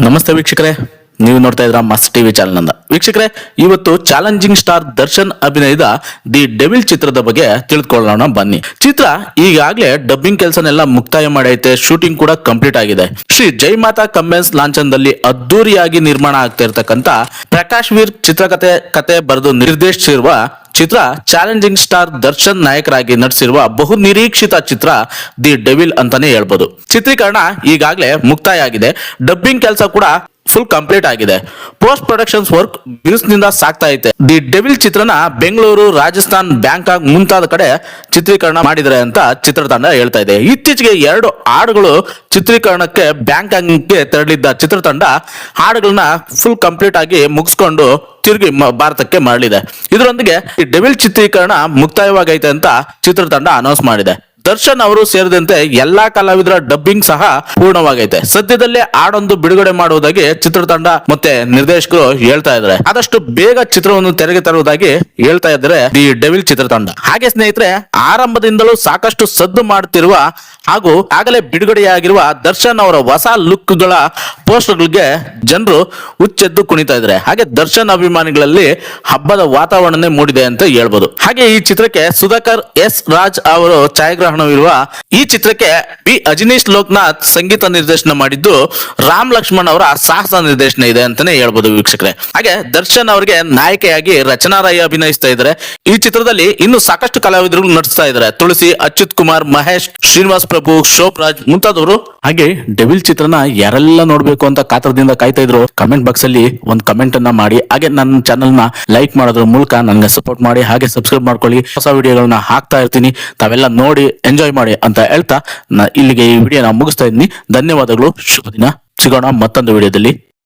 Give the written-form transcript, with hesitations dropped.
ನಮಸ್ತೆ ವೀಕ್ಷಕರೇ, ನೀವು ನೋಡ್ತಾ ಇದ್ರ ಮಸ್ತ್ ಟಿವಿ ಚಾನಲ್ ಅಂತ. ವೀಕ್ಷಕರೇ, ಇವತ್ತು ಚಾಲೆಂಜಿಂಗ್ ಸ್ಟಾರ್ ದರ್ಶನ್ ಅಭಿನಯದ ದಿ ಡೆವಿಲ್ ಚಿತ್ರದ ಬಗ್ಗೆ ತಿಳ್ಕೊಳ್ಳೋಣ ಬನ್ನಿ. ಚಿತ್ರ ಈಗಾಗಲೇ ಡಬ್ಬಿಂಗ್ ಕೆಲಸನೆಲ್ಲ ಮುಕ್ತಾಯ ಮಾಡೈತೆ, ಶೂಟಿಂಗ್ ಕೂಡ ಕಂಪ್ಲೀಟ್ ಆಗಿದೆ. ಶ್ರೀ ಜೈ ಮಾತಾ ಕಂಬೈನ್ಸ್ ಲಾಂಛನದಲ್ಲಿ ಅದ್ದೂರಿಯಾಗಿ ನಿರ್ಮಾಣ ಆಗ್ತಾ ಇರ್ತಕ್ಕಂತ ಪ್ರಕಾಶ್ ವೀರ್ ಕತೆ ಬರೆದು ನಿರ್ದೇಶಿಸಿರುವ ಚಿತ್ರ ಚಾಲೆಂಜಿಂಗ್ ಸ್ಟಾರ್ ದರ್ಶನ್ ನಾಯಕರಾಗಿ ನಟಿಸಿರುವ ಬಹು ನಿರೀಕ್ಷಿತ ಚಿತ್ರ ದಿ ಡೆವಿಲ್ ಅಂತಾನೆ ಹೇಳ್ಬೋದು. ಚಿತ್ರೀಕರಣ ಈಗಾಗಲೇ ಮುಕ್ತಾಯ ಆಗಿದೆ, ಡಬ್ಬಿಂಗ್ ಕೆಲಸ ಕೂಡ ಫುಲ್ ಕಂಪ್ಲೀಟ್ ಆಗಿದೆ. ಪೋಸ್ಟ್ ಪ್ರೊಡಕ್ಷನ್ಸ್ ವರ್ಕ್ ಬಿರುಸಿನಿಂದ ಸಾಗ್ತಾ ಐತೆ. ದಿ ಡೆವಿಲ್ ಚಿತ್ರನ ಬೆಂಗಳೂರು, ರಾಜಸ್ಥಾನ್, ಬ್ಯಾಂಕಾಕ್ ಮುಂತಾದ ಕಡೆ ಚಿತ್ರೀಕರಣ ಮಾಡಿದರೆ ಅಂತ ಚಿತ್ರತಂಡ ಹೇಳ್ತಾ ಇದೆ. ಇತ್ತೀಚೆಗೆ 2 ಹಾಡುಗಳು ಚಿತ್ರೀಕರಣಕ್ಕೆ ಬ್ಯಾಂಕಾಕ್ಗೆ ತೆರಳಿದ್ದ ಚಿತ್ರತಂಡ ಹಾಡುಗಳನ್ನ ಫುಲ್ ಕಂಪ್ಲೀಟ್ ಆಗಿ ಮುಗಿಸ್ಕೊಂಡು ತಿರುಗಿ ಭಾರತಕ್ಕೆ ಮರಳಿದೆ. ಇದರೊಂದಿಗೆ ಈ ಡೆವಿಲ್ ಚಿತ್ರೀಕರಣ ಮುಕ್ತಾಯವಾಗೈತೆ ಅಂತ ಚಿತ್ರತಂಡ ಅನೌನ್ಸ್ ಮಾಡಿದೆ. ದರ್ಶನ್ ಅವರು ಸೇರಿದಂತೆ ಎಲ್ಲಾ ಕಲಾವಿದರ ಡಬ್ಬಿಂಗ್ ಸಹ ಪೂರ್ಣವಾಗೈತೆ. ಸದ್ಯದಲ್ಲೇ ಹಾಡೊಂದು ಬಿಡುಗಡೆ ಮಾಡುವುದಾಗಿ ಚಿತ್ರತಂಡ ಮತ್ತೆ ನಿರ್ದೇಶಕರು ಹೇಳ್ತಾ ಇದ್ದಾರೆ. ಆದಷ್ಟು ಬೇಗ ಚಿತ್ರವನ್ನು ತೆರೆಗೆ ತರುವುದಾಗಿ ಹೇಳ್ತಾ ಇದ್ದಾರೆ ದಿ ಡೆವಿಲ್ ಚಿತ್ರತಂಡ. ಹಾಗೆ ಸ್ನೇಹಿತರೆ, ಆರಂಭದಿಂದಲೂ ಸಾಕಷ್ಟು ಸದ್ದು ಮಾಡುತ್ತಿರುವ ಹಾಗೂ ಆಗಲೇ ಬಿಡುಗಡೆಯಾಗಿರುವ ದರ್ಶನ್ ಅವರ ಹೊಸ ಲುಕ್ ಗಳ ಪೋಸ್ಟರ್ಗಳಿಗೆ ಜನರು ಹುಚ್ಚೆದ್ದು ಕುಣಿತಾ ಇದ್ದಾರೆ. ಹಾಗೆ ದರ್ಶನ್ ಅಭಿಮಾನಿಗಳಲ್ಲಿ ಹಬ್ಬದ ವಾತಾವರಣನೇ ಮೂಡಿದೆ ಅಂತ ಹೇಳ್ಬೋದು. ಹಾಗೆ ಈ ಚಿತ್ರಕ್ಕೆ ಸುಧಾಕರ್ ಎಸ್ ರಾಜ್ ಅವರು ಛಾಯಾಗ್ರಹಣವಿರುವ ಈ ಚಿತ್ರಕ್ಕೆ ಬಿ ಅಜನೀಶ್ ಲೋಕನಾಥ್ ಸಂಗೀತ ನಿರ್ದೇಶನ ಮಾಡಿದ್ದು, ರಾಮ್ ಲಕ್ಷ್ಮಣ್ ಅವರ ಸಾಹಸ ನಿರ್ದೇಶನ ಇದೆ ಅಂತಾನೆ ಹೇಳ್ಬೋದು ವೀಕ್ಷಕರೇ. ಹಾಗೆ ದರ್ಶನ್ ಅವರಿಗೆ ನಾಯಕಿಯಾಗಿ ರಚನಾ ರೈ ಅಭಿನಯಿಸ್ತಾ ಇದ್ದಾರೆ. ಈ ಚಿತ್ರದಲ್ಲಿ ಇನ್ನು ಸಾಕಷ್ಟು ಕಲಾವಿದರು ನಟಿಸ್ತಾ ಇದ್ದಾರೆ. ತುಳಸಿ, ಅಚ್ಯುತ್ ಕುಮಾರ್, ಮಹೇಶ್, ಶ್ರೀನಿವಾಸ್ ಪ್ರಭು, ಶೋಭರಾಜ್ ಮುಂತಾದವರು. ಹಾಗೆ ಡೆವಿಲ್ ಚಿತ್ರನ ಯಾರೆಲ್ಲ ನೋಡ್ಬೇಕು ಅಂತ ಕಾತರದಿಂದ ಕಾಯ್ತಾ ಇದ್ರು, ಕಮೆಂಟ್ ಬಾಕ್ಸ್ ಅಲ್ಲಿ ಒಂದು ಕಮೆಂಟ್ ಅನ್ನ ಮಾಡಿ. ಹಾಗೆ ನನ್ನ ಚಾನಲ್ ನ ಲೈಕ್ ಮಾಡೋದ್ರ ಮೂಲಕ ನನಗೆ ಸಪೋರ್ಟ್ ಮಾಡಿ. ಹಾಗೆ ಸಬ್ಸ್ಕ್ರೈಬ್ ಮಾಡ್ಕೊಳ್ಳಿ, ಹೊಸ ವಿಡಿಯೋಗಳನ್ನ ಹಾಕ್ತಾ ಇರ್ತೀನಿ, ತಾವೆಲ್ಲ ನೋಡಿ ಎಂಜಾಯ್ ಮಾಡಿ ಅಂತ ಹೇಳ್ತಾ ಇಲ್ಲಿಗೆ ಈ ವಿಡಿಯೋನ ಮುಗಿಸ್ತಾ ಇದ್ದೀನಿ. ಧನ್ಯವಾದಗಳು, ಶುಭ ದಿನ. ಸಿಗೋಣ ಮತ್ತೊಂದು ವಿಡಿಯೋದಲ್ಲಿ.